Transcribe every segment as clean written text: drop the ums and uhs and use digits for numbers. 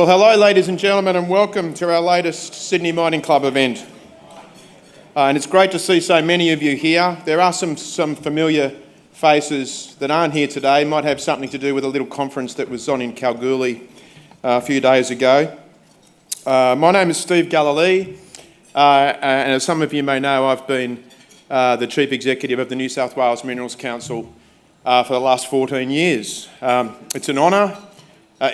Well, hello ladies and gentlemen, and welcome to our latest Sydney Mining Club event. And it's great to see so many of you here. There are some familiar faces that aren't here today. Might have something to do with a little conference that was on in Kalgoorlie a few days ago. My name is Steve Galilee, and as some of you may know, I've been the Chief Executive of the New South Wales Minerals Council for the last 14 years. It's an honour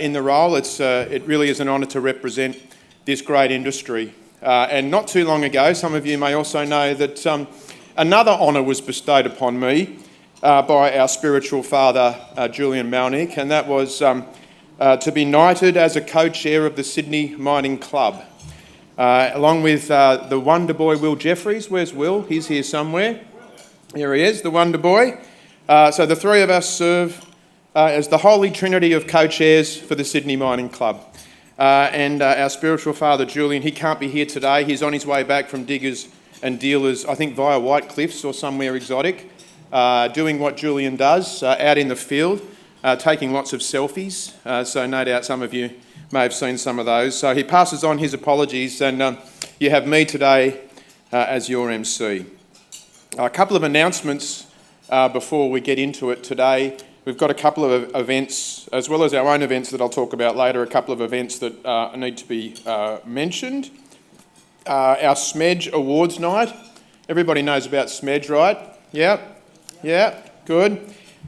in the role. It really is an honour to represent this great industry. And not too long ago, some of you may also know that another honour was bestowed upon me by our spiritual father, Julian Malnick, and that was to be knighted as a co-chair of the Sydney Mining Club, along with the wonder boy Will Jeffries. Where's Will? He's here somewhere. Here he is, the wonder boy. So the three of us serve as the holy trinity of co-chairs for the Sydney Mining Club. And our spiritual father, Julian, he can't be here today. He's on his way back from diggers and dealers, I think via White Cliffs or somewhere exotic, doing what Julian does out in the field, taking lots of selfies. So no doubt some of you may have seen some of those. So he passes on his apologies, and you have me today as your MC. A couple of announcements before we get into it today. We've got a couple of events, as well as our own events that I'll talk about later, a couple of events that need to be mentioned. Our SMEDGE Awards Night. Everybody knows about SMEDGE, right? Yeah, good.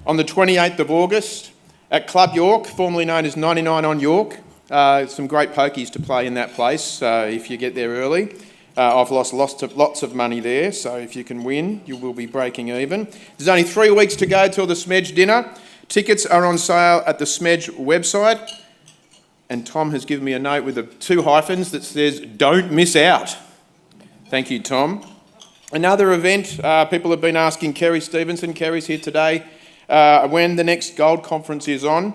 On the 28th of August at Club York, formerly known as 99 on York. Some great pokies to play in that place if you get there early. I've lost lots of money there, so if you can win, you will be breaking even. There's only 3 weeks to go till the SMEDGE dinner. Tickets are on sale at the SMEDGE website, and Tom has given me a note with the 2 hyphens that says, "Don't miss out." Thank you, Tom. Another event, people have been asking Kerry Stevenson, Kerry's here today, when the next gold conference is on.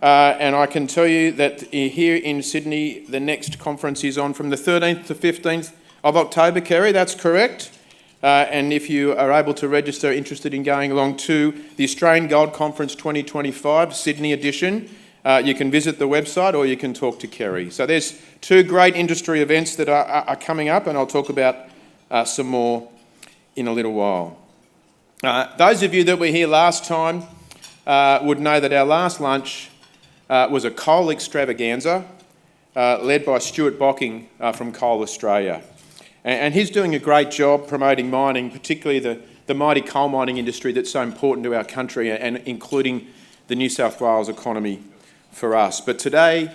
And I can tell you that here in Sydney, the next conference is on from the 13th to 15th of October, Kerry, that's correct. And if you are able to register interested in going along to the Australian Gold Conference 2025, Sydney edition, you can visit the website or you can talk to Kerry. So there's 2 great industry events that are coming up, and I'll talk about some more in a little while. Those of you that were here last time would know that our last lunch was a coal extravaganza led by Stuart Bocking from Coal Australia. And he's doing a great job promoting mining, particularly the mighty coal mining industry that's so important to our country and including the New South Wales economy for us. But today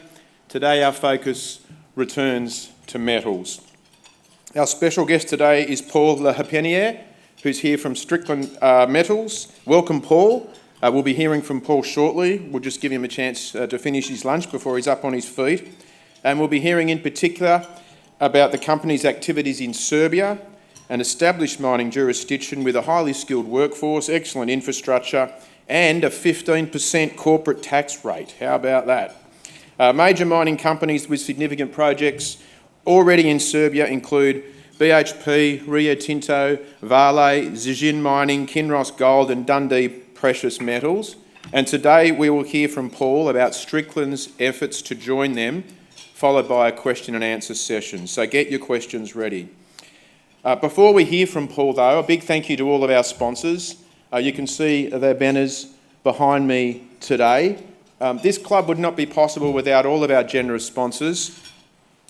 our focus returns to metals. Our special guest today is Paul Lahapeniere, who's here from Strickland Metals. Welcome, Paul. We'll be hearing from Paul shortly. We'll just give him a chance to finish his lunch before he's up on his feet. And we'll be hearing in particular about the company's activities in Serbia, an established mining jurisdiction with a highly skilled workforce, excellent infrastructure, and a 15% corporate tax rate. How about that? Major mining companies with significant projects already in Serbia include BHP, Rio Tinto, Vale, Zijin Mining, Kinross Gold, and Dundee Precious Metals. And today we will hear from Paul about Strickland's efforts to join them, followed by a question and answer session. So get your questions ready. Before we hear from Paul though, a big thank you to all of our sponsors. You can see their banners behind me today. This club would not be possible without all of our generous sponsors.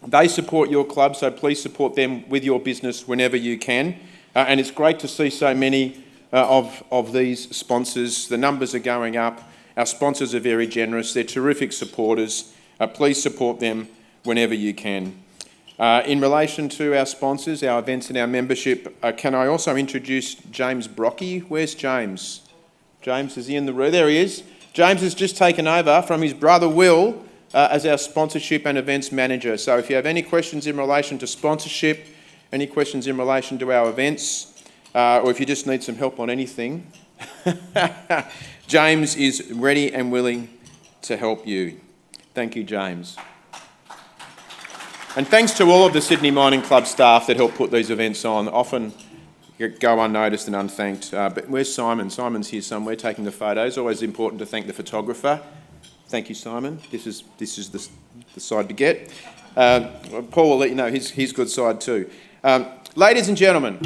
They support your club, so please support them with your business whenever you can. And it's great to see so many of these sponsors. The numbers are going up. Our sponsors are very generous. They're terrific supporters. Please support them whenever you can. In relation to our sponsors, our events and our membership, can I also introduce James Brocky? Where's James? James, is he in the room? There he is. James has just taken over from his brother Will as our sponsorship and events manager. So if you have any questions in relation to sponsorship, any questions in relation to our events, or if you just need some help on anything, James is ready and willing to help you. Thank you, James. And thanks to all of the Sydney Mining Club staff that help put these events on. Often go unnoticed and unthanked. But where's Simon? Simon's here somewhere taking the photos. Always important to thank the photographer. Thank you, Simon. This is the side to get. Paul will let you know his good side too. Ladies and gentlemen,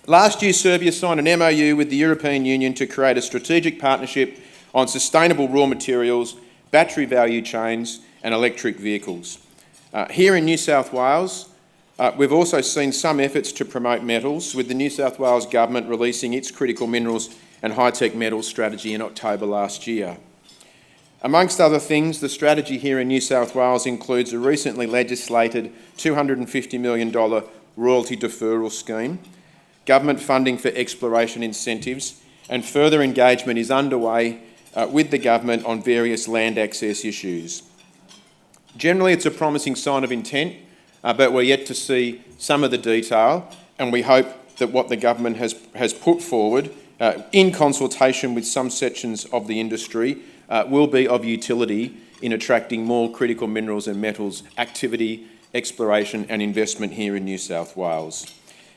last year Serbia signed an MOU with the European Union to create a strategic partnership on sustainable raw materials, battery value chains and electric vehicles. Here in New South Wales, we've also seen some efforts to promote metals, with the New South Wales Government releasing its critical minerals and high-tech metals strategy in October last year. Amongst other things, the strategy here in New South Wales includes a recently legislated $250 million royalty deferral scheme, government funding for exploration incentives, and further engagement is underway with the government on various land access issues. Generally, it's a promising sign of intent, but we're yet to see some of the detail, and we hope that what the government has put forward, in consultation with some sections of the industry, will be of utility in attracting more critical minerals and metals activity, exploration and investment here in New South Wales.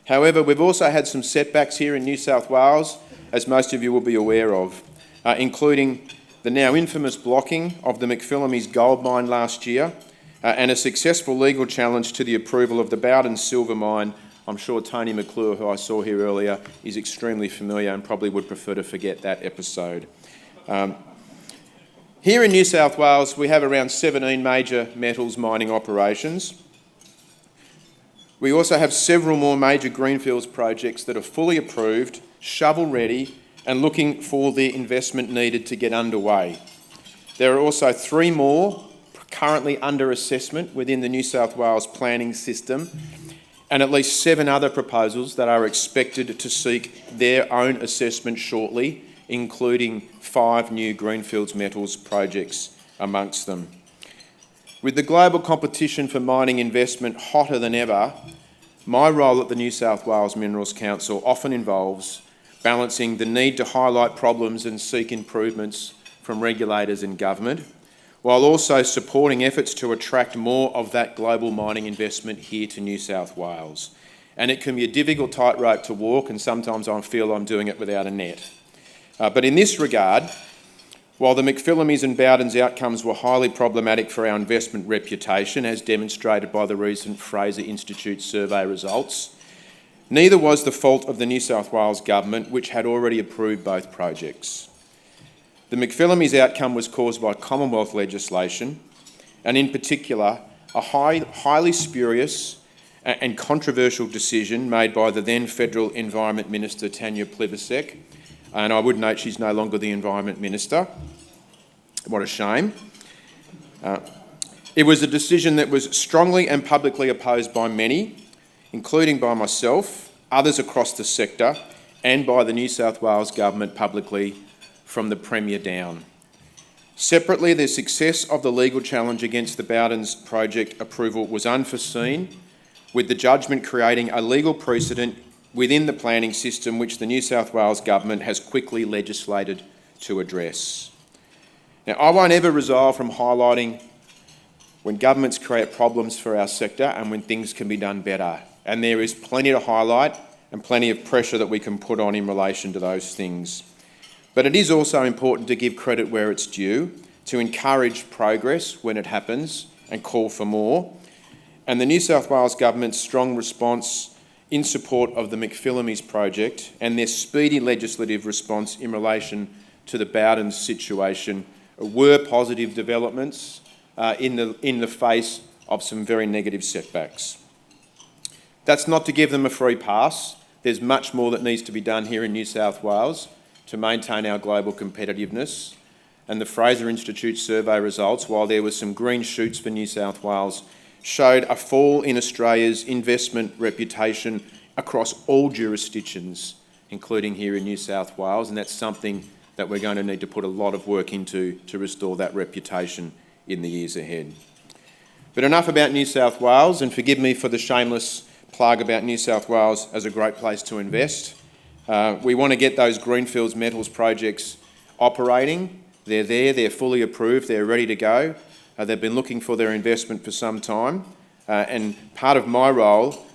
However, we've also had some setbacks here in New South Wales, as most of you will be aware of, including the now infamous blocking of the McPhillamys gold mine last year, and a successful legal challenge to the approval of the Bowden silver mine. I'm sure Tony McClure, who I saw here earlier, is extremely familiar and probably would prefer to forget that episode. Here in New South Wales, we have around 17 major metals mining operations. We also have several more major greenfields projects that are fully approved, shovel-ready, and looking for the investment needed to get underway. There are also 3 more currently under assessment within the New South Wales planning system, and at least 7 other proposals that are expected to seek their own assessment shortly, including 5 new greenfields metals projects amongst them. With the global competition for mining investment hotter than ever, my role at the New South Wales Minerals Council often involves balancing the need to highlight problems and seek improvements from regulators and government, while also supporting efforts to attract more of that global mining investment here to New South Wales. And it can be a difficult tightrope to walk, and sometimes I feel I'm doing it without a net. But in this regard, while the McPhillamys and Bowden's outcomes were highly problematic for our investment reputation, as demonstrated by the recent Fraser Institute survey results, neither was the fault of the New South Wales Government, which had already approved both projects. The McPhillamys outcome was caused by Commonwealth legislation, and in particular, a highly spurious and controversial decision made by the then Federal Environment Minister, Tanya Plibersek, and I would note she's no longer the Environment Minister. What a shame. It was a decision that was strongly and publicly opposed by many, including by myself, others across the sector, and by the New South Wales Government publicly, from the Premier down. Separately, the success of the legal challenge against the Bowden's project approval was unforeseen, with the judgment creating a legal precedent within the planning system which the New South Wales Government has quickly legislated to address. Now, I won't ever resile from highlighting when governments create problems for our sector and when things can be done better. And there is plenty to highlight and plenty of pressure that we can put on in relation to those things. But it is also important to give credit where it's due, to encourage progress when it happens and call for more. And the New South Wales Government's strong response in support of the McPhillamys project and their speedy legislative response in relation to the Bowden's situation were positive developments in the face of some very negative setbacks. That's not to give them a free pass. There's much more that needs to be done here in New South Wales to maintain our global competitiveness, and the Fraser Institute survey results, while there were some green shoots for New South Wales, showed a fall in Australia's investment reputation across all jurisdictions, including here in New South Wales, and that's something that we're going to need to put a lot of work into to restore that reputation in the years ahead. But enough about New South Wales, and forgive me for the shameless plug about New South Wales as a great place to invest. We want to get those greenfields metals projects operating. They're there, they're fully approved, they're ready to go. They've been looking for their investment for some time. And part of my role,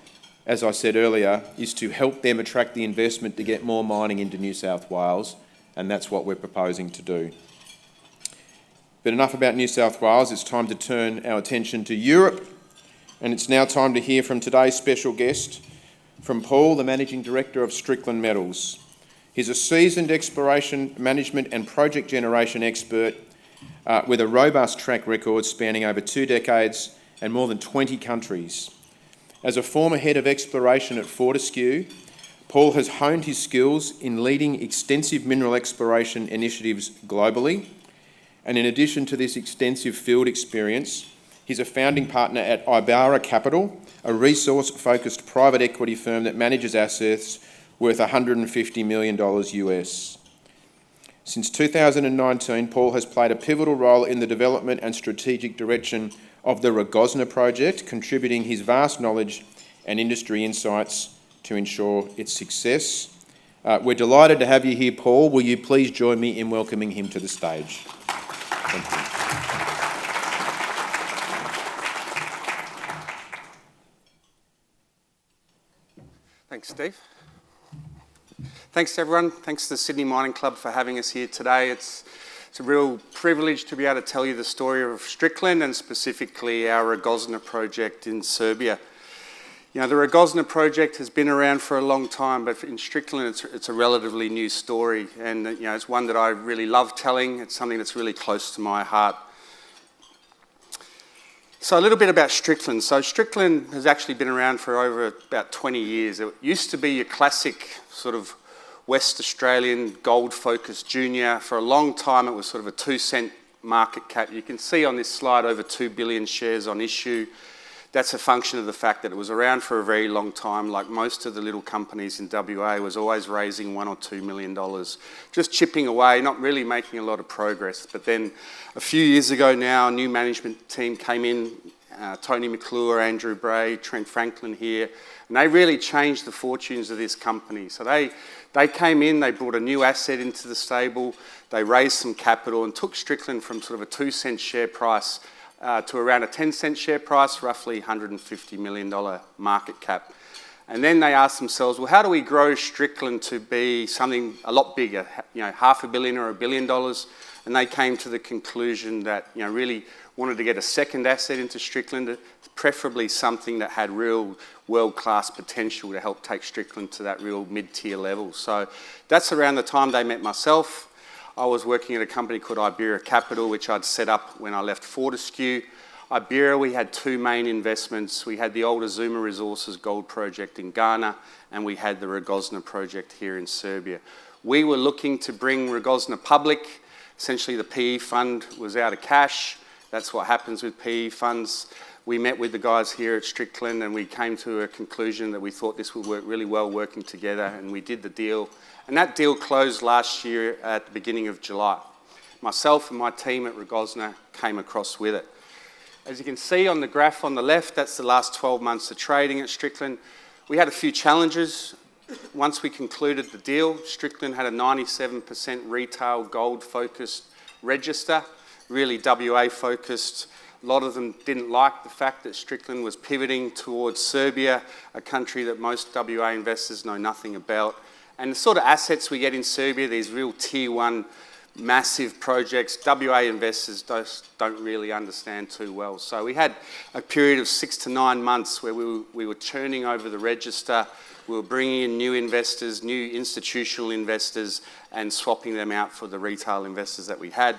as I said earlier, is to help them attract the investment to get more mining into New South Wales, and that's what we're proposing to do. But enough about New South Wales, it's time to turn our attention to Europe, and it's now time to hear from today's special guest, from Paul, the Managing Director of Strickland Metals. He's a seasoned exploration, management and project generation expert with a robust track record spanning over 2 decades and more than 20 countries. As a former head of exploration at Fortescue, Paul has honed his skills in leading extensive mineral exploration initiatives globally. And in addition to this extensive field experience, he's a founding partner at Ibarra Capital, a resource-focused private equity firm that manages assets worth $150 million US. Since 2019, Paul has played a pivotal role in the development and strategic direction of the Rogozna project, contributing his vast knowledge and industry insights to ensure its success. We're delighted to have you here, Paul. Will you please join me in welcoming him to the stage? Thank you. Thanks, Steve. Thanks, everyone. Thanks to the Sydney Mining Club for having us here today. It's a real privilege to be able to tell you the story of Strickland and specifically our Rogozna project in Serbia. You know, the Rogozna project has been around for a long time, but in Strickland it's a relatively new story, and you know, it's one that I really love telling. It's something that's really close to my heart. So a little bit about Strickland. So Strickland has actually been around for over about 20 years. It used to be your classic sort of West Australian gold-focused junior. For a long time it was sort of a 2-cent market cap. You can see on this slide over 2 billion shares on issue. That's a function of the fact that it was around for a very long time. Like most of the little companies in WA, was always raising $1 or $2 million, just chipping away, not really making a lot of progress. But then a few years ago now, a new management team came in, Tony McClure, Andrew Bray, Trent Franklin here, and they really changed the fortunes of this company. So they came in, they brought a new asset into the stable, they raised some capital and took Strickland from sort of a 2-cent share price to around a 10-cent share price, roughly $150 million market cap. And then they asked themselves, well, how do we grow Strickland to be something a lot bigger, you know, $500 million or $1 billion? And they came to the conclusion that, you know, really wanted to get a second asset into Strickland, preferably something that had real world-class potential to help take Strickland to that real mid-tier level. So that's around the time they met myself. I was working at a company called Ibarra Capital, which I'd set up when I left Fortescue. Ibarra, we had 2 main investments. We had the old Azuma Resources gold project in Ghana, and we had the Rogozna project here in Serbia. We were looking to bring Rogozna public. Essentially, the PE fund was out of cash. That's what happens with PE funds. We met with the guys here at Strickland, and we came to a conclusion that we thought this would work really well working together, and we did the deal. And that deal closed last year at the beginning of July. Myself and my team at Rogozna came across with it. As you can see on the graph on the left, that's the last 12 months of trading at Strickland. We had a few challenges. Once we concluded the deal, Strickland had a 97% retail gold-focused register, really WA-focused. A lot of them didn't like the fact that Strickland was pivoting towards Serbia, a country that most WA investors know nothing about. And the sort of assets we get in Serbia, these real tier 1 massive projects, WA investors don't really understand too well. So we had a period of 6 to 9 months where we were churning over the register. We were bringing in new investors, new institutional investors, and swapping them out for the retail investors that we had.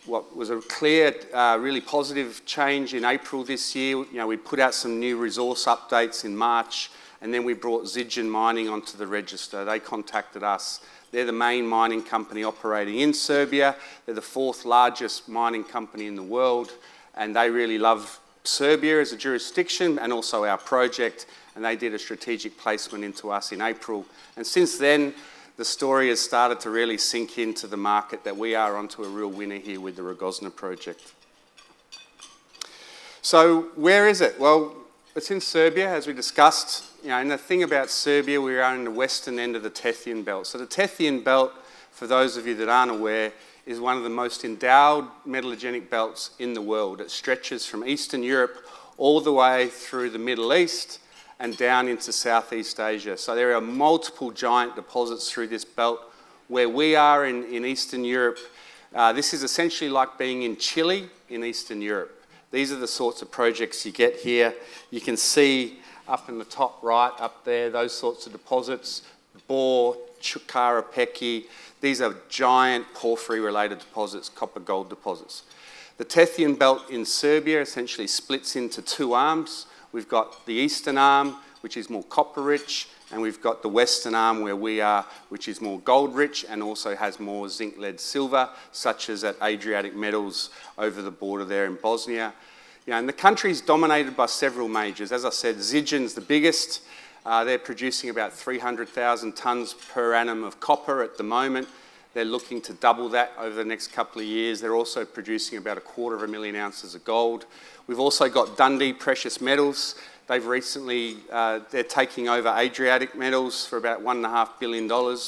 What was a clear, really positive change in April this year, you know, we put out some new resource updates in March, and then we brought Zijin Mining onto the register. They contacted us. They're the main mining company operating in Serbia. They're the 4th largest mining company in the world, and they really love Serbia as a jurisdiction and also our project, and they did a strategic placement into us in April. And since then, the story has started to really sink into the market that we are onto a real winner here with the Rogozna project. So where is it? Well, it's in Serbia, as we discussed. You know, and the thing about Serbia, we are in the western end of the Tethyan Belt. So the Tethyan Belt, for those of you that aren't aware, is one of the most endowed metallogenic belts in the world. It stretches from Eastern Europe all the way through the Middle East and down into Southeast Asia. So there are multiple giant deposits through this belt. Where we are in Eastern Europe, This is essentially like being in Chile in Eastern Europe. These are the sorts of projects you get here. You can see up in the top right, up there, those sorts of deposits, Bor, Chukara Peki. These are giant porphyry-related deposits, copper-gold deposits. The Tethyan Belt in Serbia essentially splits into two arms. We've got the eastern arm, which is more copper-rich, and we've got the western arm where we are, which is more gold-rich and also has more zinc, lead, silver, such as at Adriatic Metals over the border there in Bosnia. And the country is dominated by several majors. As I said, Zijin's the biggest. They're producing about 300,000 tonnes per annum of copper at the moment. They're looking to double that over the next couple of years. They're also producing about 250,000 ounces of gold. We've also got Dundee Precious Metals. They've recently, they're taking over Adriatic Metals for about $1.5 billion.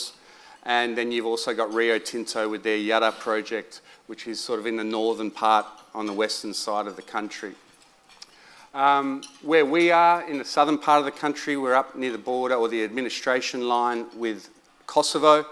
And then you've also got Rio Tinto with their Yara project, which is sort of in the northern part on the western side of the country. Where we are in the southern part of the country, we're up near the border or the administration line with Kosovo.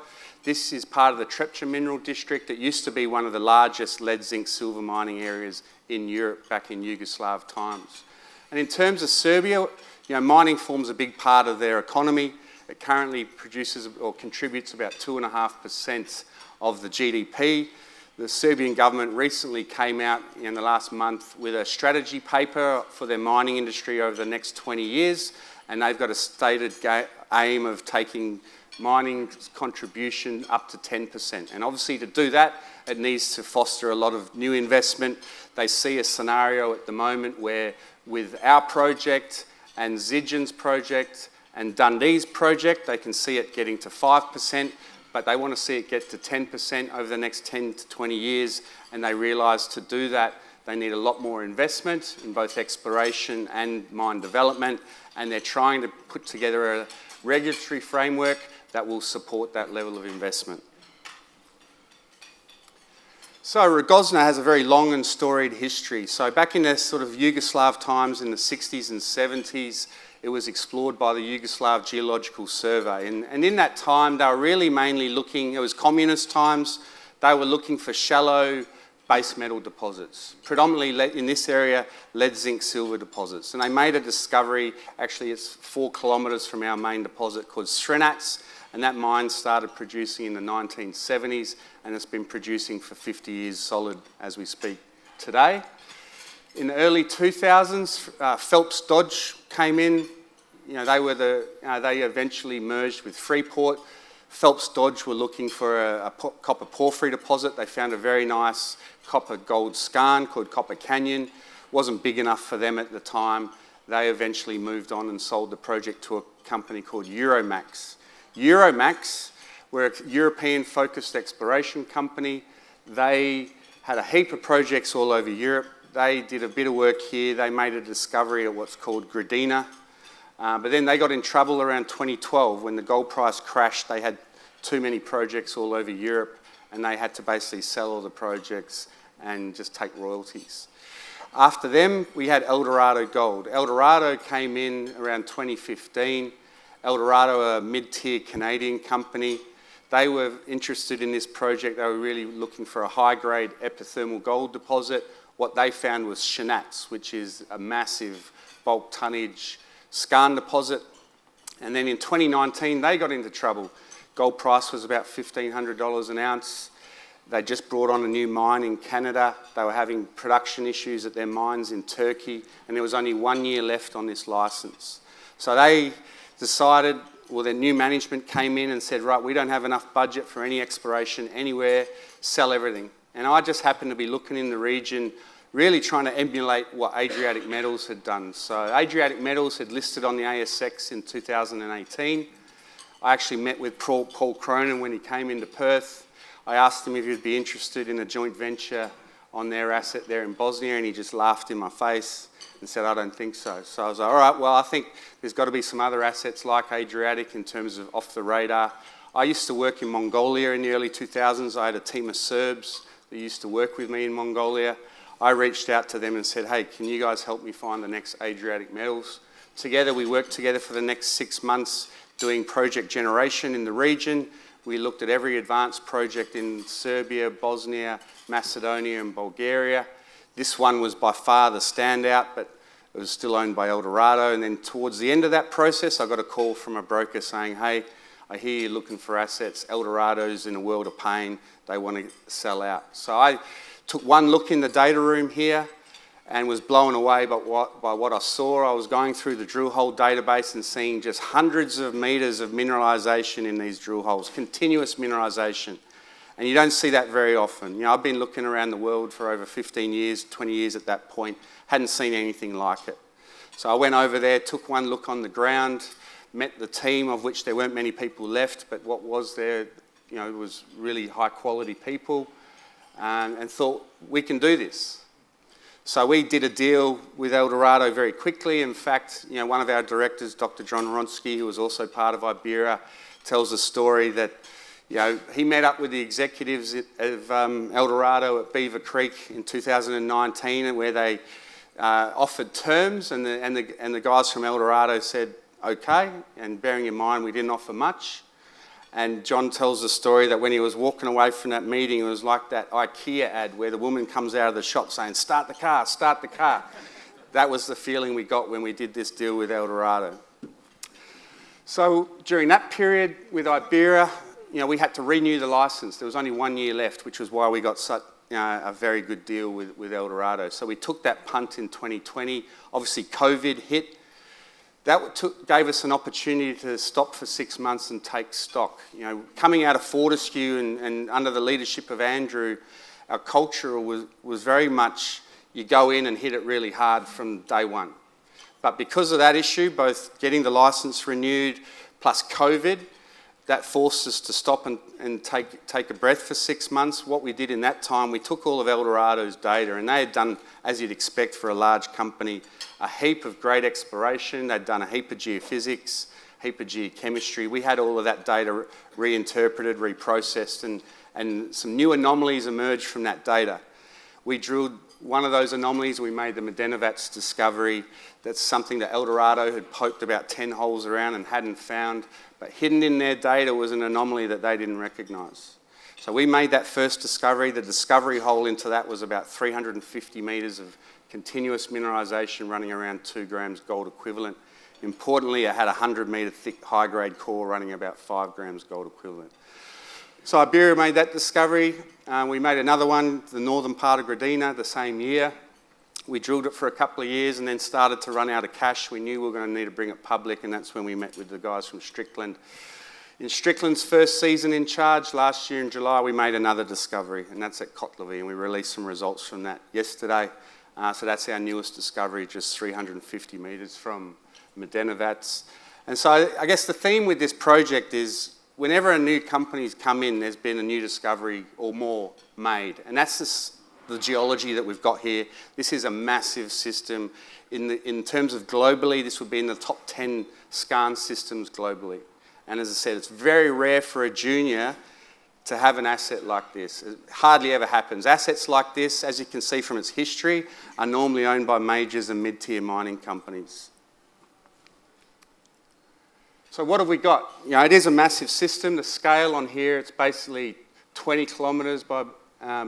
This is part of the Trepča Mineral District. It used to be one of the largest lead, zinc, silver mining areas in Europe back in Yugoslav times. And in terms of Serbia, mining forms a big part of their economy. It currently produces or contributes about 2.5% of the GDP. The Serbian government recently came out in the last month with a strategy paper for their mining industry over the next 20 years, and they've got a stated aim of taking mining contribution up to 10%. And obviously to do that, it needs to foster a lot of new investment. They see a scenario at the moment where with our project and Zijin's project and Dundee's project, they can see it getting to 5%, but they want to see it get to 10% over the next 10 to 20 years, and they realise to do that, they need a lot more investment in both exploration and mine development, and they're trying to put together a regulatory framework that will support that level of investment. So Rogozna has a very long and storied history. So back in the sort of Yugoslav times in the 60s and 70s, it was explored by the Yugoslav Geological Survey. And in that time, they were really mainly looking, it was communist times, they were looking for shallow base metal deposits, predominantly in this area, lead, zinc, silver deposits. And they made a discovery, actually it's 4 kilometres from our main deposit called Srenac, and that mine started producing in the 1970s, and it's been producing for 50 years solid as we speak today. In the early 2000s, Phelps Dodge came in. They eventually merged with Freeport. Phelps Dodge were looking for a copper porphyry deposit. They found a very nice copper gold skarn called Copper Canyon. Wasn't big enough for them at the time. They eventually moved on and sold the project to a company called Euromax. Euromax were a European-focused exploration company. They had a heap of projects all over Europe. They did a bit of work here. They made a discovery at what's called Gradina. But then they got in trouble around 2012 when the gold price crashed. They had too many projects all over Europe, and they had to basically sell all the projects and just take royalties. After them, we had Eldorado Gold. Eldorado came in around 2015. Eldorado, a mid-tier Canadian company. They were interested in this project. They were really looking for a high-grade epithermal gold deposit. What they found was Srenac, which is a massive bulk tonnage skarn deposit. And then in 2019, they got into trouble. Gold price was about $1,500 an ounce. They just brought on a new mine in Canada. They were having production issues at their mines in Turkey, and there was only 1 year left on this license. So they decided, well, their new management came in and said, right, we don't have enough budget for any exploration anywhere, sell everything. And I just happened to be looking in the region, really trying to emulate what Adriatic Metals had done. So Adriatic Metals had listed on the ASX in 2018. I actually met with Paul Cronin when he came into Perth. I asked him if he'd be interested in a joint venture on their asset there in Bosnia, and he just laughed in my face and said, I don't think so. So I was like, all right, well, I think there's got to be some other assets like Adriatic in terms of off the radar. I used to work in Mongolia in the early 2000s. I had a team of Serbs that used to work with me in Mongolia. I reached out to them and said, hey, can you guys help me find the next Adriatic Metals? Together, we worked together for the next 6 months doing project generation in the region. We looked at every advanced project in Serbia, Bosnia, Macedonia and Bulgaria. This one was by far the standout, but it was still owned by Eldorado. And then towards the end of that process, I got a call from a broker saying, hey, I hear you're looking for assets. Eldorado's in a world of pain. They want to sell out. So I took one look in the data room here and was blown away by what I saw. I was going through the drill hole database and seeing just hundreds of metres of mineralisation in these drill holes, continuous mineralisation. And you don't see that very often. You know, I've been looking around the world for over 15 years, 20 years at that point, hadn't seen anything like it. So I went over there, took one look on the ground, met the team, of which there weren't many people left, but what was there, you know, was really high quality people, and thought, we can do this. So we did a deal with Eldorado very quickly. In fact, you know, one of our directors, Dr. John Ronsky, who was also part of Iberia, tells a story that, you know, he met up with the executives of Eldorado at Beaver Creek in 2019, where they offered terms, and the guys from Eldorado said, okay, and bearing in mind we didn't offer much. And John tells the story that when he was walking away from that meeting, it was like that IKEA ad where the woman comes out of the shop saying, start the car, start the car. That was the feeling we got when we did this deal with Eldorado. So during that period with Iberia, you know, we had to renew the license. There was only 1 year left, which was why we got such a very good deal with Eldorado. So we took that punt in 2020. Obviously, COVID hit. That gave us an opportunity to stop for 6 months and take stock. You know, coming out of Fortescue and under the leadership of Andrew, our culture was very much, you go in and hit it really hard from day one. But because of that issue, both getting the license renewed plus COVID, that forced us to stop and take a breath for 6 months. What we did in that time, we took all of Eldorado's data, and they had done, as you'd expect for a large company, a heap of great exploration. They'd done a heap of geophysics, a heap of geochemistry. We had all of that data reinterpreted, reprocessed, and some new anomalies emerged from that data. We drilled one of those anomalies. We made the Medenovats discovery. That's something that Eldorado had poked about 10 holes around and hadn't found, but hidden in their data was an anomaly that they didn't recognise. So we made that first discovery. The discovery hole into that was about 350 metres of continuous mineralisation running around 2 grams gold equivalent. Importantly, it had a 100-metre thick high-grade core running about 5 grams gold equivalent. So Iberia made that discovery. We made another one, the northern part of Gradina, the same year. We drilled it for a couple of years and then started to run out of cash. We knew we were going to need to bring it public, and that's when we met with the guys from Strickland. In Strickland's first season in charge, last year in July, we made another discovery, and that's at Kotlovi, and we released some results from that yesterday. So that's our newest discovery, just 350 metres from Medenovats. And so I guess the theme with this project is whenever a new company's come in, there's been a new discovery or more made. And that's the geology that we've got here. This is a massive system. In terms of globally, this would be in the top 10 skarn systems globally. And as I said, it's very rare for a junior to have an asset like this. It hardly ever happens. Assets like this, as you can see from its history, are normally owned by majors and mid-tier mining companies. So what have we got? You know, it is a massive system. The scale on here, it's basically 20 kilometres by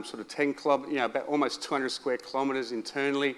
sort of 10 kilometres, you know, about almost 200 square kilometres internally.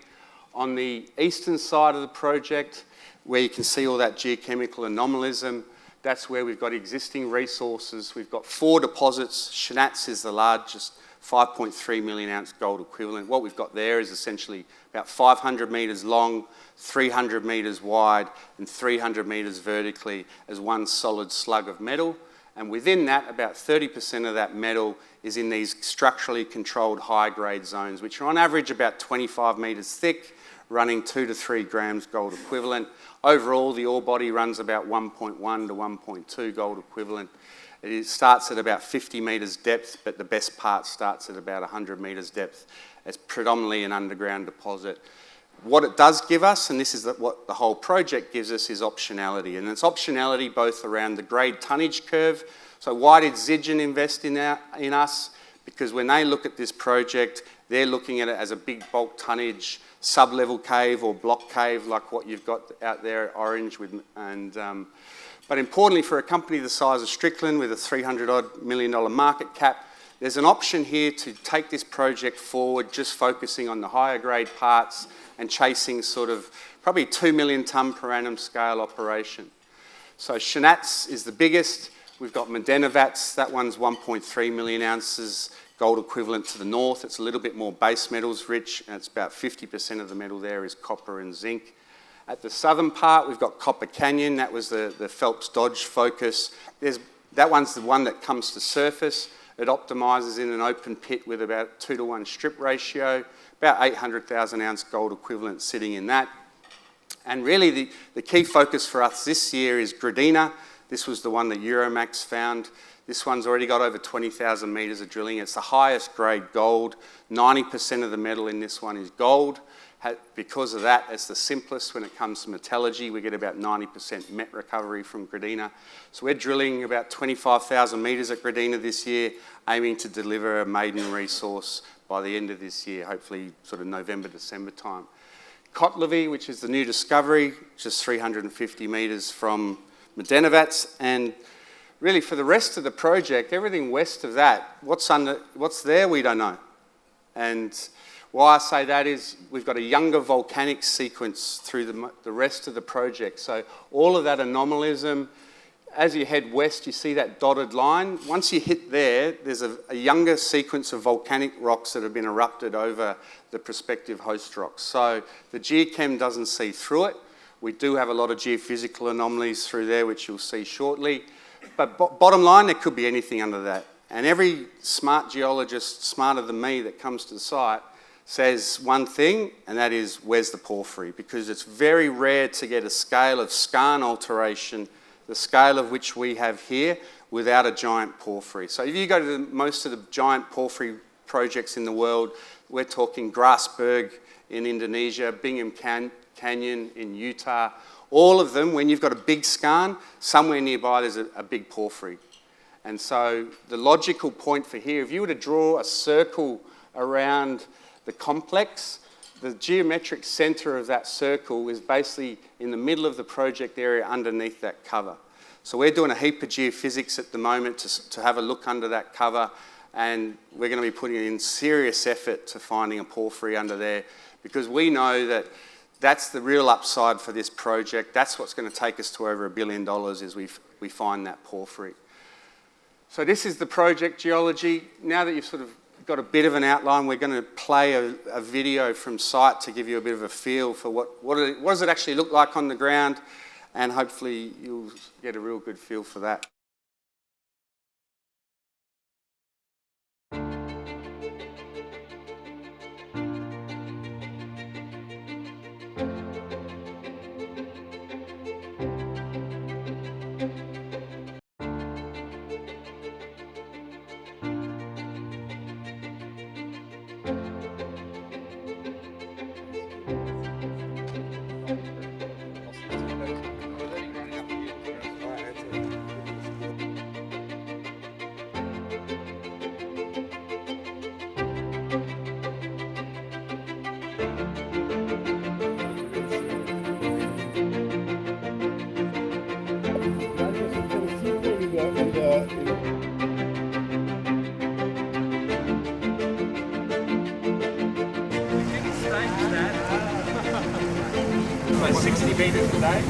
On the eastern side of the project, where you can see all that geochemical anomalism, that's where we've got existing resources. We've got 4 deposits. Shanats is the largest, 5.3 million ounce gold equivalent. What we've got there is essentially about 500 metres long, 300 metres wide, and 300 metres vertically as one solid slug of metal. And within that, about 30% of that metal is in these structurally controlled high-grade zones, which are on average about 25 metres thick, running 2 to 3 grams gold equivalent. Overall, the ore body runs about 1.1 to 1.2 gold equivalent. It starts at about 50 metres depth, but the best part starts at about 100 metres depth. It's predominantly an underground deposit. What it does give us, and this is what the whole project gives us, is optionality. And it's optionality both around the grade tonnage curve. So why did Zijin invest in us? Because when they look at this project, they're looking at it as a big bulk tonnage, sub-level cave or block cave like what you've got out there at Orange. But importantly, for a company the size of Strickland with a $300 million market cap, there's an option here to take this project forward, just focusing on the higher grade parts and chasing sort of probably 2 million tonne per annum scale operation. So Shanats is the biggest. We've got Medenovats, that one's 1.3 million ounces gold equivalent to the north. It's a little bit more base metals rich, and it's about 50% of the metal there is copper and zinc. At the southern part, we've got Copper Canyon. That was the Phelps Dodge focus. That one's the one that comes to surface. It optimises in an open pit with about 2-to-1 strip ratio, about 800,000 ounce gold equivalent sitting in that. And really the key focus for us this year is Gradina. This was the one that Euromax found. This one's already got over 20,000 metres of drilling. It's the highest grade gold. 90% of the metal in this one is gold. Because of that, it's the simplest when it comes to metallurgy. We get about 90% met recovery from Gradina. So we're drilling about 25,000 metres at Gradina this year, aiming to deliver a maiden resource by the end of this year, hopefully sort of November, December time. Kotlovi, which is the new discovery, just 350 metres from Medenovats, and really for the rest of the project, everything west of that, what's there, we don't know. And why I say that is we've got a younger volcanic sequence through the rest of the project. So all of that anomalism, as you head west, you see that dotted line. Once you hit there, there's a younger sequence of volcanic rocks that have been erupted over the prospective host rocks. So the geochem doesn't see through it. We do have a lot of geophysical anomalies through there, which you'll see shortly. But bottom line, there could be anything under that. And every smart geologist, smarter than me, that comes to the site says one thing, and that is, where's the porphyry? Because it's very rare to get a scale of skarn alteration, the scale of which we have here, without a giant porphyry. So if you go to most of the giant porphyry projects in the world, we're talking Grasberg in Indonesia, Bingham Canyon in Utah, all of them, when you've got a big skarn, somewhere nearby there's a big porphyry. And so the logical point for here, if you were to draw a circle around the complex, the geometric centre of that circle is basically in the middle of the project area underneath that cover. So we're doing a heap of geophysics at the moment to have a look under that cover, and we're going to be putting in serious effort to finding a porphyry under there, because we know that that's the real upside for this project. That's what's going to take us to over $1 billion is we find that porphyry. So this is the project geology. Now that you've sort of got a bit of an outline, we're going to play a video from site to give you a bit of a feel for what does it actually look like on the ground, and hopefully you'll get a real good feel for that. Like 60 metres a day.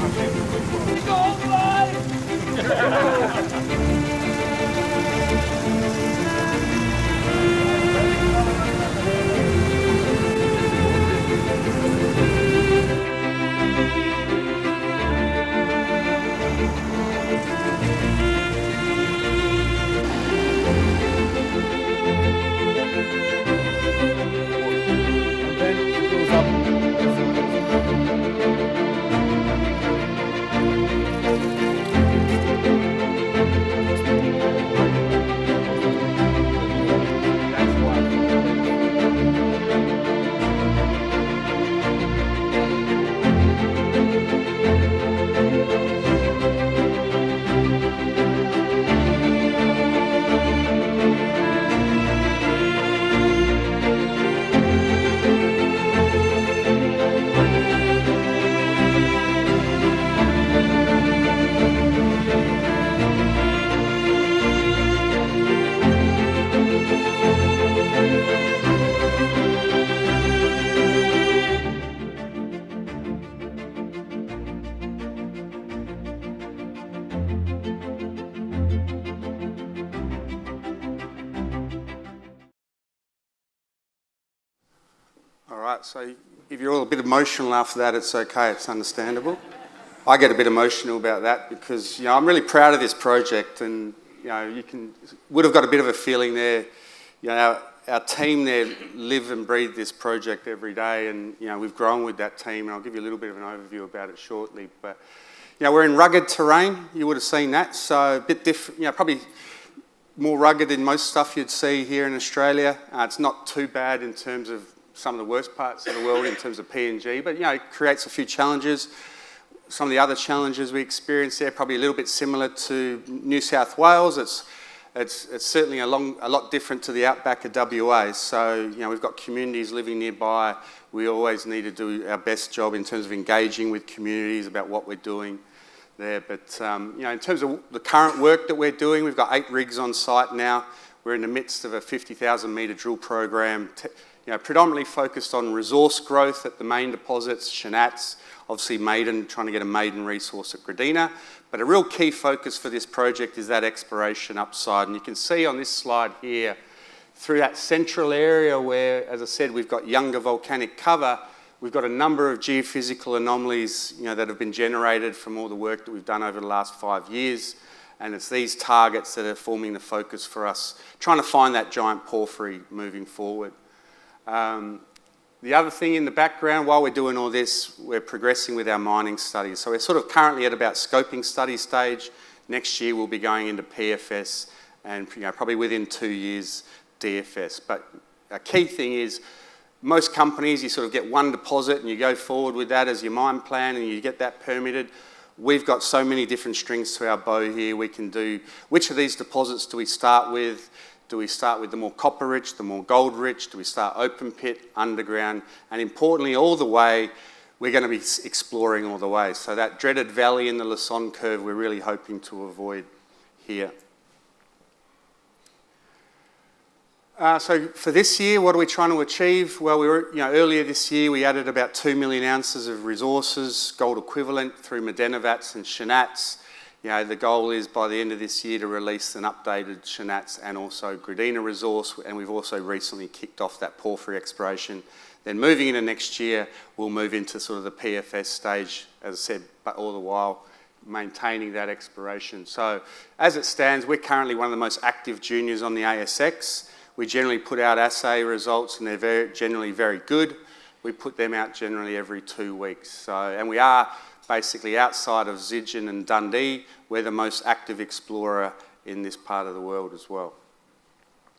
right, so if you're all a bit emotional after that, it's okay, it's understandable. I get a bit emotional about that because, I'm really proud of this project, and, would have got a bit of a feeling there. Our team there live and breathe this project every day, and, we've grown with that team, and I'll give you a little bit of an overview about it shortly. But, we're in rugged terrain, you would have seen that, so a bit different, probably more rugged than most stuff you'd see here in Australia. It's not too bad in terms of some of the worst parts of the world in terms of PNG, but it creates a few challenges. Some of the other challenges we experience there probably a little bit similar to New South Wales. It's certainly a lot different to the outback of WA. So we've got communities living nearby. We always need to do our best job in terms of engaging with communities about what we're doing there. But in terms of the current work that we're doing, we've got 8 rigs on site now. We're in the midst of a 50,000 metre drill program, predominantly focused on resource growth at the main deposits, Shanats, obviously maiden, trying to get a maiden resource at Gradina. But a real key focus for this project is that exploration upside. And you can see on this slide here, through that central area where, as I said, we've got younger volcanic cover, we've got a number of geophysical anomalies that have been generated from all the work that we've done over the last 5 years. And it's these targets that are forming the focus for us, trying to find that giant porphyry moving forward. The other thing in the background, while we're doing all this, we're progressing with our mining studies. So we're sort of currently at about scoping study stage. Next year we'll be going into PFS and probably within 2 years DFS. But a key thing is most companies, you sort of get one deposit and you go forward with that as your mine plan and you get that permitted. We've got so many different strings to our bow here. We can do, which of these deposits do we start with? Do we start with the more copper rich, the more gold rich? Do we start open pit, underground? And importantly, all the way, we're going to be exploring all the way. So that dreaded valley in the Lassonde curve, we're really hoping to avoid here. So for this year, what are we trying to achieve? Well, earlier this year, we added about 2 million ounces of resources, gold equivalent, through Medenovats and Shanats. The goal is by the end of this year to release an updated Shanats and also Gradina resource, and we've also recently kicked off that porphyry exploration. Then moving into next year, we'll move into sort of the PFS stage, as I said, but all the while maintaining that exploration. So as it stands, we're currently one of the most active juniors on the ASX. We generally put out assay results and they're generally very good. We put them out generally every 2 weeks. And we are basically outside of Zidjan and Dundee, we're the most active explorer in this part of the world as well.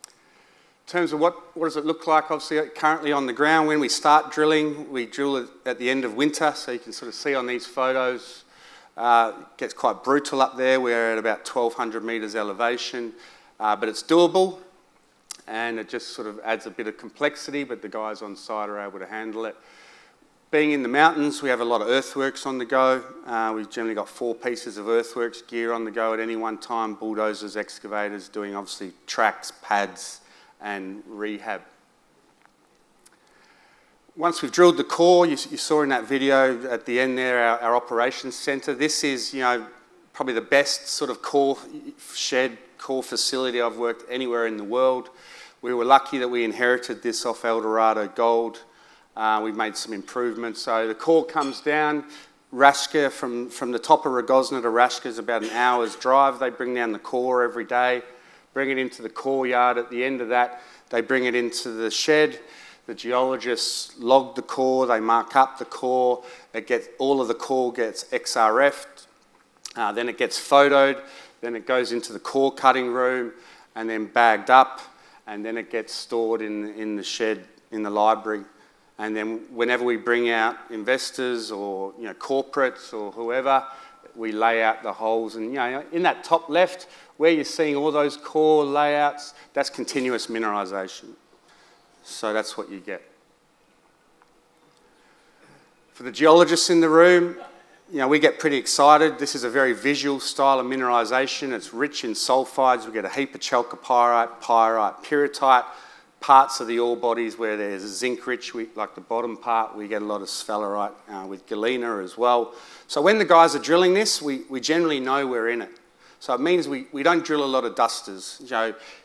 In terms of what does it look like, obviously currently on the ground, when we start drilling, we drill at the end of winter, so you can sort of see on these photos, it gets quite brutal up there. We're at about 1,200 metres elevation, but it's doable, and it just sort of adds a bit of complexity, but the guys on site are able to handle it. Being in the mountains, we have a lot of earthworks on the go. We've generally got 4 pieces of earthworks gear on the go at any one time, bulldozers, excavators, doing obviously tracks, pads, and rehab. Once we've drilled the core, you saw in that video at the end there, our operations centre. This is, probably the best sort of core shed, core facility I've worked anywhere in the world. We were lucky that we inherited this off Eldorado Gold. We've made some improvements. So the core comes down. Raška, from the top of Rogozna to Raška is about an hour's drive. They bring down the core every day, bring it into the core yard. At the end of that, they bring it into the shed. The geologists log the core, they mark up the core. All of the core gets XRF'd. Then it gets photoed. Then it goes into the core cutting room and then bagged up. And then it gets stored in the shed in the library. And then whenever we bring out investors or corporates or whoever, we lay out the holes. And in that top left, where you're seeing all those core layouts, that's continuous mineralisation. So that's what you get. For the geologists in the room, we get pretty excited. This is a very visual style of mineralisation. It's rich in sulphides. We get a heap of chalcopyrite, pyrite, pyrrhotite. Parts of the ore bodies where there's zinc rich, like the bottom part, we get a lot of sphalerite with galena as well. So when the guys are drilling this, we generally know we're in it. So it means we don't drill a lot of dusters.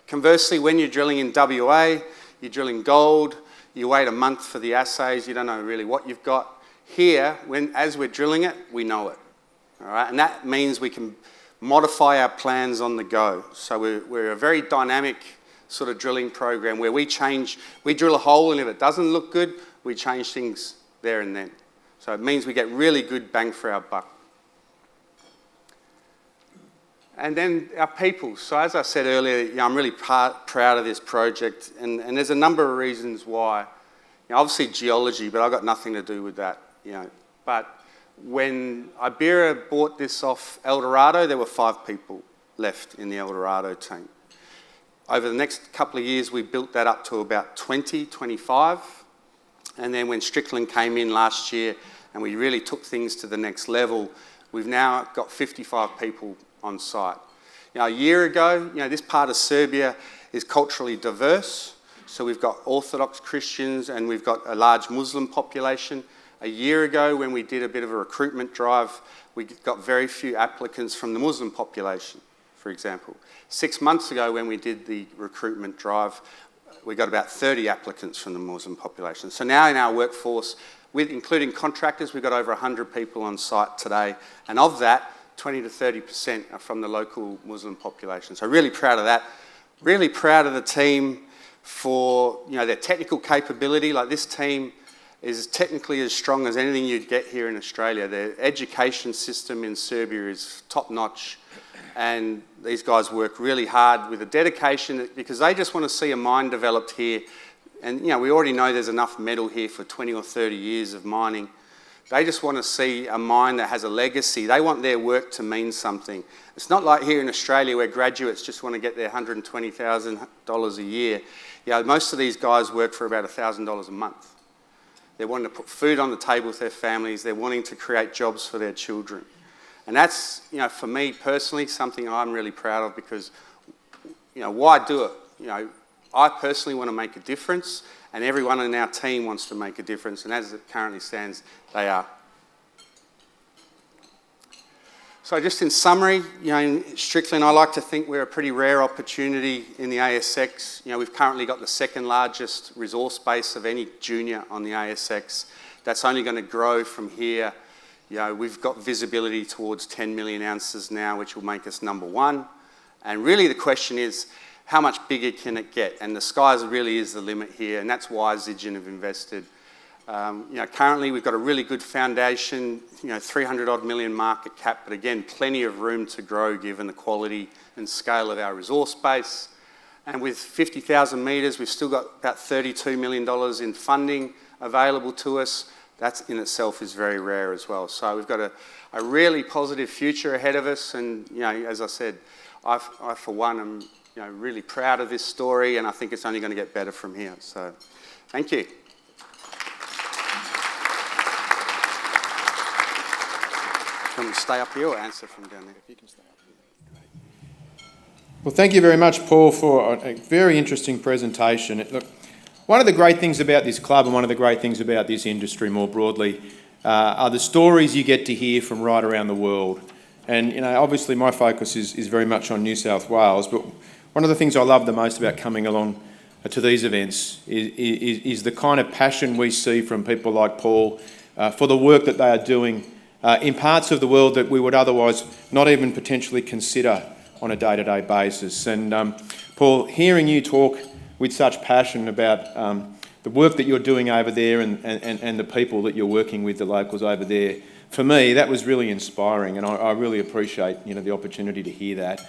Conversely, when you're drilling in WA, you're drilling gold, You wait a month for the assays, you don't know really what you've got. Here, as we're drilling it, we know it. All right? And that means we can modify our plans on the go. So we're a very dynamic sort of drilling program where we drill a hole, and if it doesn't look good, we change things there and then. So it means we get really good bang for our buck. And then our people. So as I said earlier, I'm really proud of this project, and there's a number of reasons why. Obviously geology, but I've got nothing to do with that. But when Iberia bought this off Eldorado, there were 5 people left in the Eldorado team. Over the next couple of years, we built that up to about 20, 25. And then when Strickland came in last year and we really took things to the next level, we've now got 55 people on site. A year ago, this part of Serbia is culturally diverse. So we've got Orthodox Christians and we've got a large Muslim population. A year ago, when we did a bit of a recruitment drive, we got very few applicants from the Muslim population, for example. 6 months ago, when we did the recruitment drive, we got about 30 applicants from the Muslim population. So now in our workforce, including contractors, we've got over 100 people on site today. And of that, 20 to 30% are from the local Muslim population. So really proud of that. Really proud of the team for their technical capability. Like, this team is technically as strong as anything you'd get here in Australia. Their education system in Serbia is top notch, and these guys work really hard with a dedication because they just want to see a mine developed here. And we already know there's enough metal here for 20 or 30 years of mining. They just want to see a mine that has a legacy. They want their work to mean something. It's not like here in Australia where graduates just want to get their $120,000 a year. Most of these guys work for about $1,000 a month. They're wanting to put food on the table with their families. They're wanting to create jobs for their children. And that's, for me personally, something I'm really proud of because, why do it? I personally want to make a difference, and everyone in our team wants to make a difference, and as it currently stands, they are. So just in summary, in Strickland, I like to think we're a pretty rare opportunity in the ASX. We've currently got the second largest resource base of any junior on the ASX. That's only going to grow from here. We've got visibility towards 10 million ounces now, which will make us number 1. And really the question is, how much bigger can it get? And the sky really is the limit here, and that's why Zijin have invested. Currently we've got a really good foundation, 300 odd million market cap, but again, plenty of room to grow given the quality and scale of our resource base. And with 50,000 metres, we've still got about $32 million in funding available to us. That in itself is very rare as well. So we've got a really positive future ahead of us. And, as I said, I for one am really proud of this story, and I think it's only going to get better from here. So thank you. Do you want me to stay up here or answer from down there? If you can stay up here. Well, thank you very much, Paul, for a very interesting presentation. Look, one of the great things about this club and one of the great things about this industry more broadly are the stories you get to hear from right around the world. And, obviously my focus is very much on New South Wales, but one of the things I love the most about coming along to these events is the kind of passion we see from people like Paul for the work that they are doing in parts of the world that we would otherwise not even potentially consider on a day-to-day basis. And Paul, hearing you talk with such passion about the work that you're doing over there and the people that you're working with, the locals over there, for me, that was really inspiring, and I really appreciate the opportunity to hear that.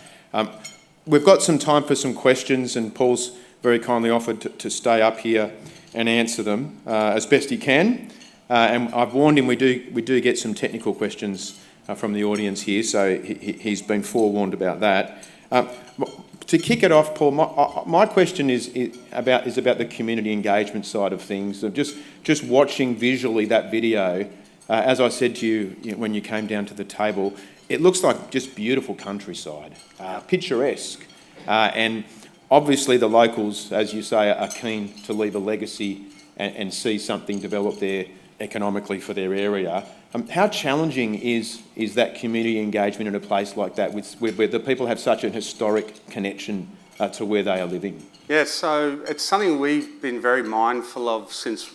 We've got some time for some questions, and Paul's very kindly offered to stay up here and answer them as best he can. And I've warned him we do get some technical questions from the audience here, so he's been forewarned about that. To kick it off, Paul, my question is about the community engagement side of things. Of just watching visually that video, as I said to you when you came down to the table, it looks like just beautiful countryside, picturesque, and obviously the locals, as you say, are keen to leave a legacy and see something develop there economically for their area. How challenging is that community engagement in a place like that where the people have such an historic connection to where they are living? Yeah, so it's something we've been very mindful of since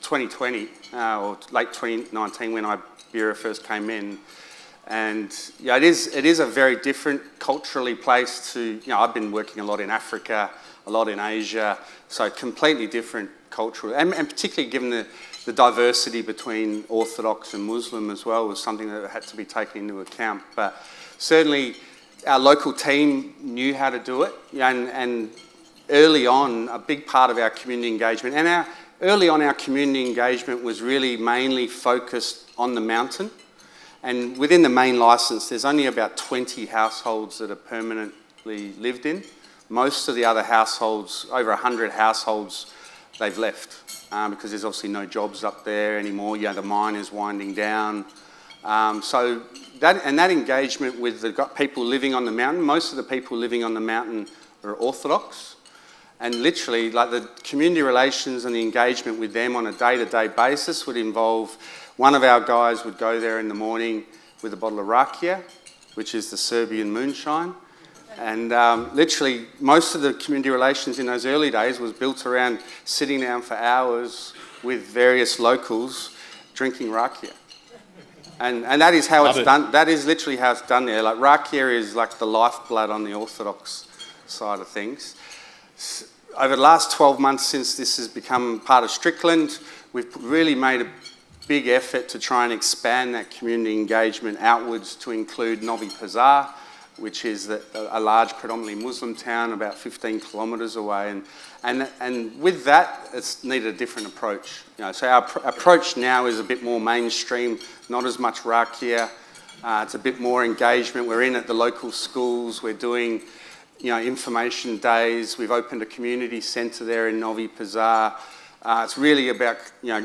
2020 or late 2019 when Iberia first came in. And yeah, it is a very different culturally place to, I've been working a lot in Africa, a lot in Asia, so completely different cultural, and particularly given the diversity between Orthodox and Muslim as well was something that had to be taken into account. But certainly our local team knew how to do it, and early on, a big part of our community engagement, and our community engagement was really mainly focused on the mountain. And within the main licence, there's only about 20 households that are permanently lived in. Most of the other households, over 100 households, they've left because there's obviously no jobs up there anymore. The mine is winding down. So that engagement with the people living on the mountain, most of the people living on the mountain are Orthodox. And literally, like the community relations and the engagement with them on a day-to-day basis would involve one of our guys would go there in the morning with a bottle of rakia, which is the Serbian moonshine. And literally, most of the community relations in those early days was built around sitting down for hours with various locals drinking rakia. And that is how it's done. That is literally how it's done there. Like rakia is like the lifeblood on the Orthodox side of things. Over the last 12 months since this has become part of Strickland, we've really made a big effort to try and expand that community engagement outwards to include Novi Pazar, which is a large predominantly Muslim town about 15 kilometres away. And with that, it's needed a different approach. So our approach now is a bit more mainstream, not as much rakia. It's a bit more engagement. We're in at the local schools. We're doing information days. We've opened a community centre there in Novi Pazar. It's really about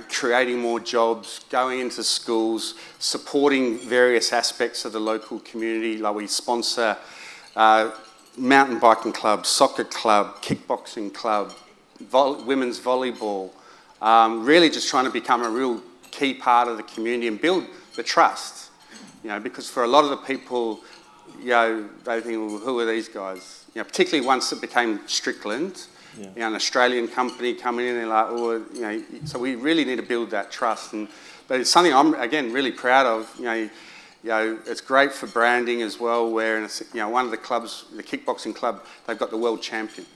creating more jobs, going into schools, supporting various aspects of the local community. Like we sponsor mountain biking club, soccer club, kickboxing club, women's volleyball. Really just trying to become a real key part of the community and build the trust. Because for a lot of the people, they think, well, who are these guys? Particularly once it became Strickland. An Australian company coming in, they're like, so we really need to build that trust. But it's something I'm, again, really proud of. It's great for branding as well, where one of the clubs, the kickboxing club, they've got the world champion.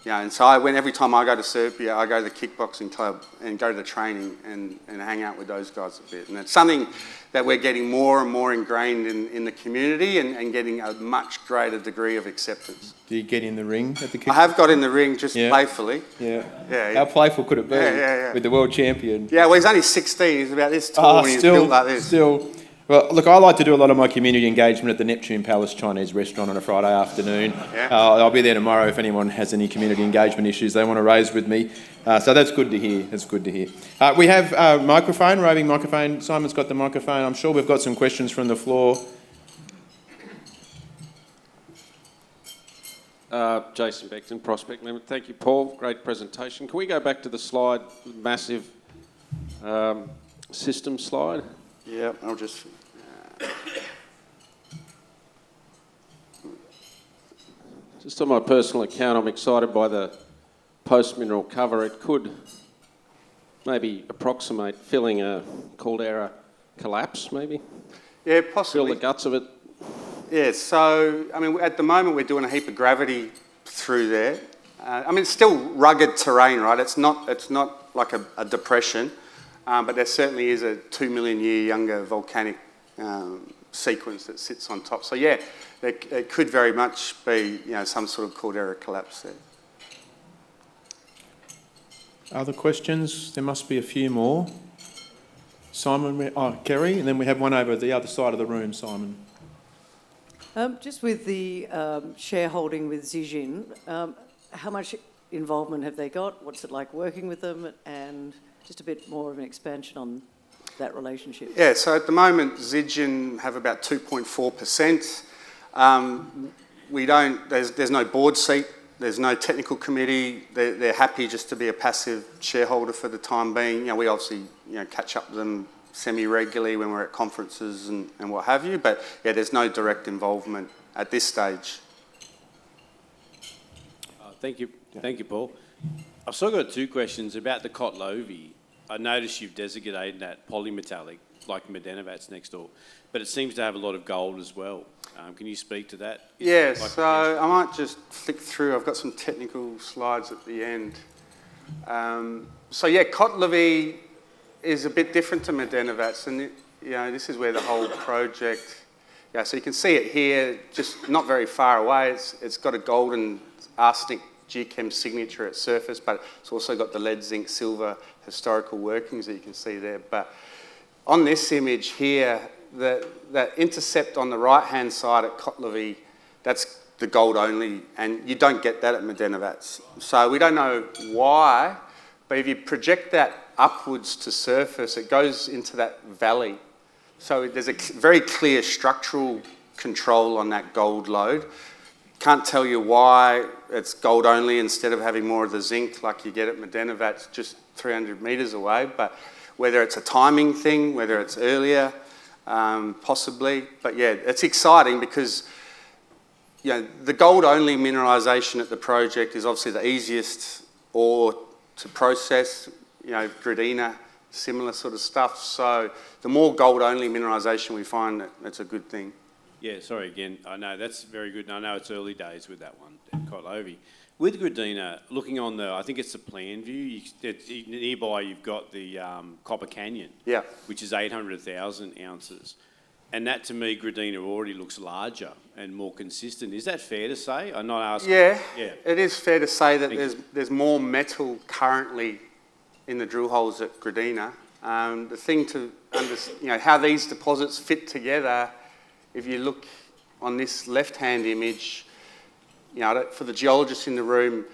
And so every time I go to Serbia, I go to the kickboxing club and go to the training and hang out with those guys a bit. And it's something that we're getting more and more ingrained in the community and getting a much greater degree of acceptance. Do you get in the ring at the kickboxing? I have got in the ring just playfully. How playful could it be with the world champion? Yeah, well, he's only 16. He's about this tall and he's built like this. Well, look, I like to do a lot of my community engagement at the Neptune Palace Chinese restaurant on a Friday afternoon. I'll be there tomorrow if anyone has any community engagement issues they want to raise with me. So that's good to hear. That's good to hear. We have a microphone, roving microphone. Simon's got the microphone. I'm sure we've got some questions from the floor. Jason Beckton, Prospect Limited. Thank you, Paul. Great presentation. Can we go back to the slide, massive system slide? Yeah, I'll just... Just on my personal account, I'm excited by the post-mineral cover. It could maybe approximate filling a caldera collapse, maybe? Yeah, possibly. Fill the guts of it. Yeah, so, at the moment we're doing a heap of gravity through there. It's still rugged terrain, right? It's not like a depression. But there certainly is a 2 million year younger volcanic sequence that sits on top. So yeah, it could very much be some sort of caldera collapse there. Other questions? There must be a few more. Simon, Kerry, and then we have one over the other side of the room, Simon. Just with the shareholding with Zijin, how much involvement have they got? What's it like working with them? And just a bit more of an expansion on that relationship. Yeah, so at the moment, Zijin have about 2.4%. There's no board seat, there's no technical committee. They're happy just to be a passive shareholder for the time being. We obviously catch up with them semi-regularly when we're at conferences and what have you, but yeah, there's no direct involvement at this stage. Thank you, Paul. I've still got two questions about the Kotlovi. I noticed you've designated that polymetallic, like Medenovats next door, but it seems to have a lot of gold as well. Can you speak to that? Yeah, so I might just flick through. I've got some technical slides at the end. So yeah, Kotlovi is a bit different to Medenovats, and this is where the whole project. Yeah, so you can see it here, just not very far away. It's got a golden arsenic geochem signature at surface, but it's also got the lead, zinc, silver historical workings that you can see there. But on this image here, that intercept on the right-hand side at Kotlovi, that's the gold only, and you don't get that at Medenovats. So we don't know why, but if you project that upwards to surface, it goes into that valley. So there's a very clear structural control on that gold lode. Can't tell you why it's gold only instead of having more of the zinc like you get at Medenovats just 300 metres away, but whether it's a timing thing, whether it's earlier, possibly. But yeah, it's exciting because the gold only mineralisation at the project is obviously the easiest ore to process, Gradina, similar sort of stuff. So the more gold only mineralisation we find, that's a good thing. Yeah, sorry again. I know that's very good, and I know it's early days with that one at Kotlovi. With Gradina, looking on I think it's the plan view, nearby you've got the Copper Canyon, which is 800,000 ounces. And that, to me, Gradina already looks larger and more consistent. Is that fair to say? I'm not asking. Yeah, it is fair to say that there's more metal currently in the drill holes at Gradina. The thing to understand, how these deposits fit together, if you look on this left-hand image, for the geologists in the room,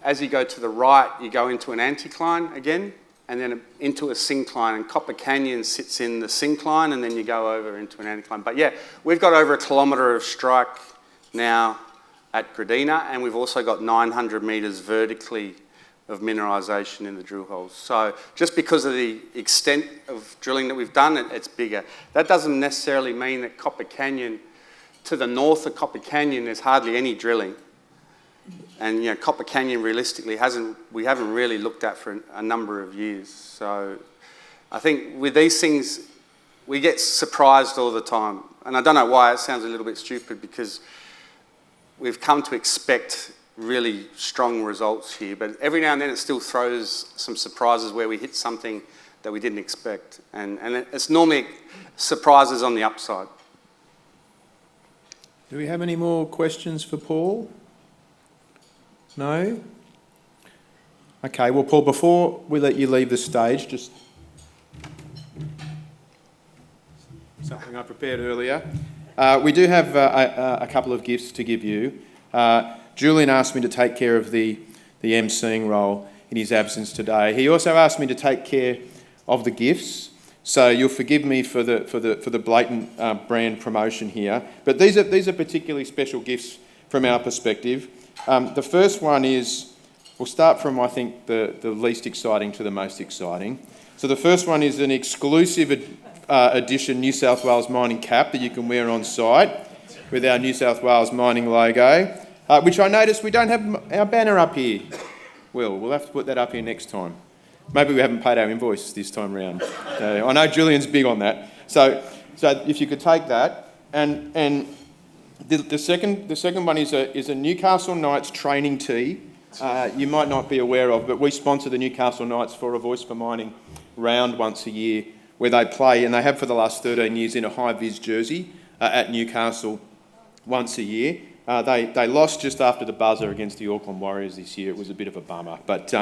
as you go to the right, you go into an anticline again, and then into a syncline, and Copper Canyon sits in the syncline, and then you go over into an anticline. But yeah, we've got over 1 kilometre of strike now at Gradina, and we've also got 900 metres vertically of mineralisation in the drill holes. So just because of the extent of drilling that we've done, it's bigger. That doesn't necessarily mean that Copper Canyon, to the north of Copper Canyon, there's hardly any drilling. And Copper Canyon realistically we haven't really looked at for a number of years. So I think with these things, we get surprised all the time. And I don't know why, it sounds a little bit stupid, because we've come to expect really strong results here, but every now and then it still throws some surprises where we hit something that we didn't expect, and it's normally surprises on the upside. Do we have any more questions for Paul? No? Okay, well, Paul, before we let you leave the stage, just something I prepared earlier. We do have a couple of gifts to give you. Julian asked me to take care of the emceeing role in his absence today. He also asked me to take care of the gifts, so you'll forgive me for the blatant brand promotion here. But these are particularly special gifts from our perspective. The first one is, we'll start from, I think, the least exciting to the most exciting. So the first one is an exclusive edition New South Wales mining cap that you can wear on site with our New South Wales mining logo. Which I noticed we don't have our banner up here. We'll have to put that up here next time. Maybe we haven't paid our invoice this time round. I know Julian's big on that. So if you could take that, and the second one is a Newcastle Knights training tee. You might not be aware of, but we sponsor the Newcastle Knights for a Voice for Mining round once a year, where they play, and they have for the last 13 years, in a high-vis jersey at Newcastle once a year. They lost just after the buzzer against the Auckland Warriors this year. It was a bit of a bummer. But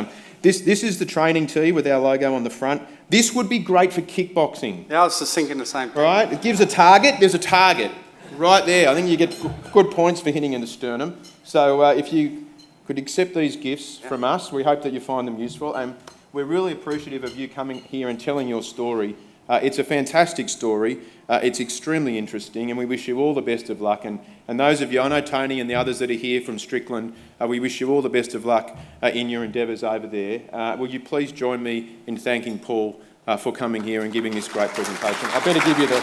this is the training tee with our logo on the front. This would be great for kickboxing. Yeah, I was just thinking the same thing. Right? It gives a target. There's a target right there. I think you get good points for hitting in the sternum. So if you could accept these gifts from us, we hope that you find them useful. And we're really appreciative of you coming here and telling your story. It's a fantastic story. It's extremely interesting, and we wish you all the best of luck. And those of you, I know Tony and the others that are here from Strickland, we wish you all the best of luck in your endeavours over there. Will you please join me in thanking Paul for coming here and giving this great presentation? I better give you the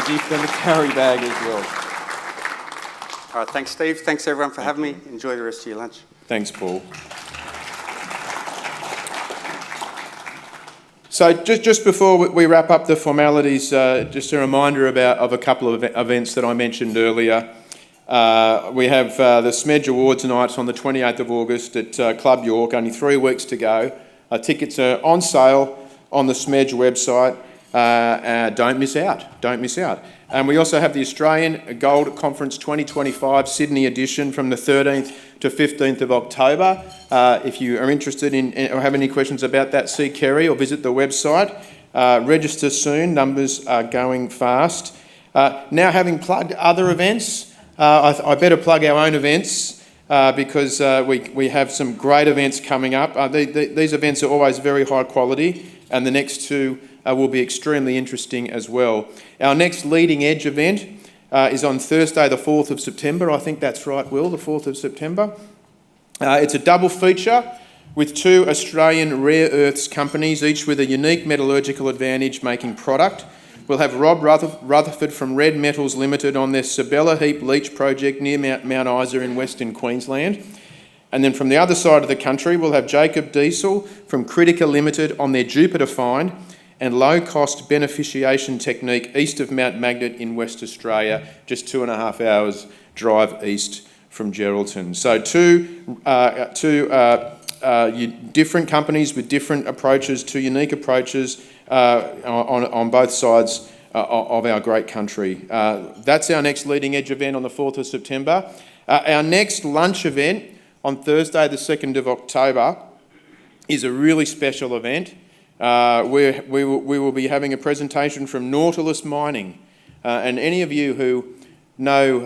gift and the carry bag as well. All right, thanks, Steve. Thanks, everyone, for having me. Enjoy the rest of your lunch. Thanks, Paul. So just before we wrap up the formalities, just a reminder of a couple of events that I mentioned earlier. We have the Smedge Awards nights on the 28th of August at Club York, only 3 weeks to go. Tickets are on sale on the Smedge website. Don't miss out. And we also have the Australian Gold Conference 2025 Sydney edition from the 13th to 15th of October. If you are interested in or have any questions about that, see Kerry or visit the website. Register soon, numbers are going fast. Now, having plugged other events, I better plug our own events because we have some great events coming up. These events are always very high quality, and the next two will be extremely interesting as well. Our next Leading Edge event is on Thursday, the 4th of September. I think that's right, Will, the 4th of September. It's a double feature with 2 Australian rare earths companies, each with a unique metallurgical advantage making product. We'll have Rob Rutherford from Red Metals Limited on their Sabella Heap Leach project near Mount Isa in Western Queensland. And then from the other side of the country, we'll have Jacob Diesel from Critica Limited on their Jupiter find and low-cost beneficiation technique east of Mount Magnet in West Australia, just 2.5 hours drive east from Geraldton. So two different companies with different approaches, 2 unique approaches on both sides of our great country. That's our next Leading Edge event on the 4th of September. Our next lunch event on Thursday, the 2nd of October, is a really special event. We will be having a presentation from Nautilus Mining. And any of you who know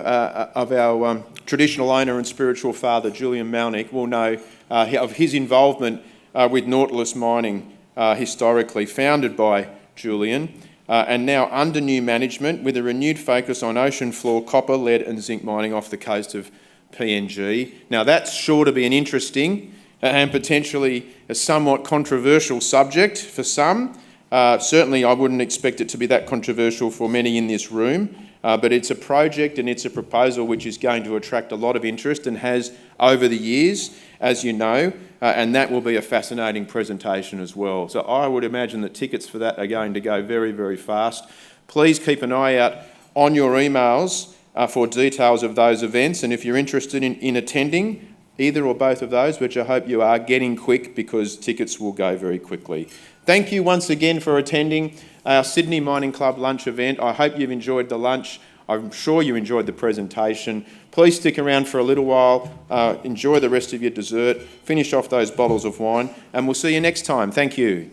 of our traditional owner and spiritual father, Julian Malnick, will know of his involvement with Nautilus Mining historically, founded by Julian, and now under new management with a renewed focus on ocean floor copper, lead and zinc mining off the coast of PNG. Now that's sure to be an interesting and potentially a somewhat controversial subject for some. Certainly I wouldn't expect it to be that controversial for many in this room, but it's a project and it's a proposal which is going to attract a lot of interest and has over the years, as you know, and that will be a fascinating presentation as well. So I would imagine that tickets for that are going to go very, very fast. Please keep an eye out on your emails for details of those events, and if you're interested in attending either or both of those, which I hope you are, getting quick because tickets will go very quickly. Thank you once again for attending our Sydney Mining Club lunch event. I hope you've enjoyed the lunch. I'm sure you enjoyed the presentation. Please stick around for a little while, enjoy the rest of your dessert, finish off those bottles of wine, and we'll see you next time. Thank you.